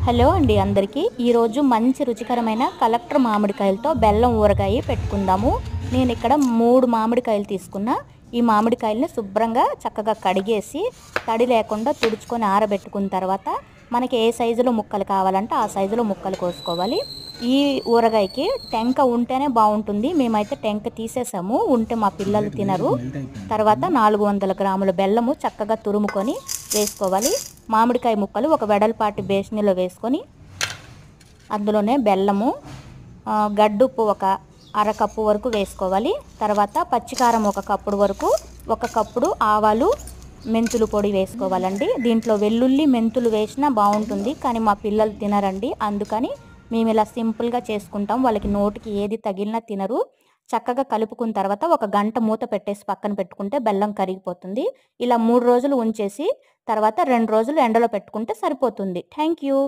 Hello అండి అందరికీ ఈరోజు మంచి రుచికరమైన కలెక్టర్ మామిడికాయలతో బెల్లం ఊరగాయ పెట్టుకుందాము. నేను ఇక్కడ 3 మామిడికాయలు తీసుకున్నా. ఈ మామిడికాయల్ని శుభ్రంగా చక్కగా కడిగేసి తడి లేకుండా తుడుచుకొని ఆరబెట్టుకున్న తర్వాత మనకి ఏ సైజులో ముక్కలు కావాలంటే ఆ సైజులో ముక్కలు కోసుకోవాలి. ఈ ఊరగాయకి టెంక ఉంటేనే బాగుంటుంది. మేమైతే టెంక తీసేసాము, ఉంటే మా పిల్లలు తినరు. తర్వాత 400 గ్రాముల బెల్లము చక్కగా తురుముకొని వేసుకోవాలి. మామిడికాయ ముక్కలు ఒక వెడల్పాటి బేసిన్లో వేసుకొని అందులోనే బెల్లము, గడ్డుప్పు ఒక అరకప్పు వరకు వేసుకోవాలి. తర్వాత పచ్చికారం ఒక కప్పుడు వరకు, ఒక కప్పుడు ఆవాలు మెంతులు పొడి వేసుకోవాలండి. దీంట్లో వెల్లుల్లి మెంతులు వేసినా బాగుంటుంది, కానీ మా పిల్లలు తినరండి. అందుకని మేము ఇలా సింపుల్గా చేసుకుంటాం. వాళ్ళకి నోటికి ఏది తగిలినా తినరు. చక్కగా కలుపుకున్న తర్వాత ఒక గంట మూత పెట్టేసి పక్కన పెట్టుకుంటే బెల్లం కరిగిపోతుంది. ఇలా 3 రోజులు ఉంచేసి తర్వాత 2 రోజులు ఎండలో పెట్టుకుంటే సరిపోతుంది. Thank you.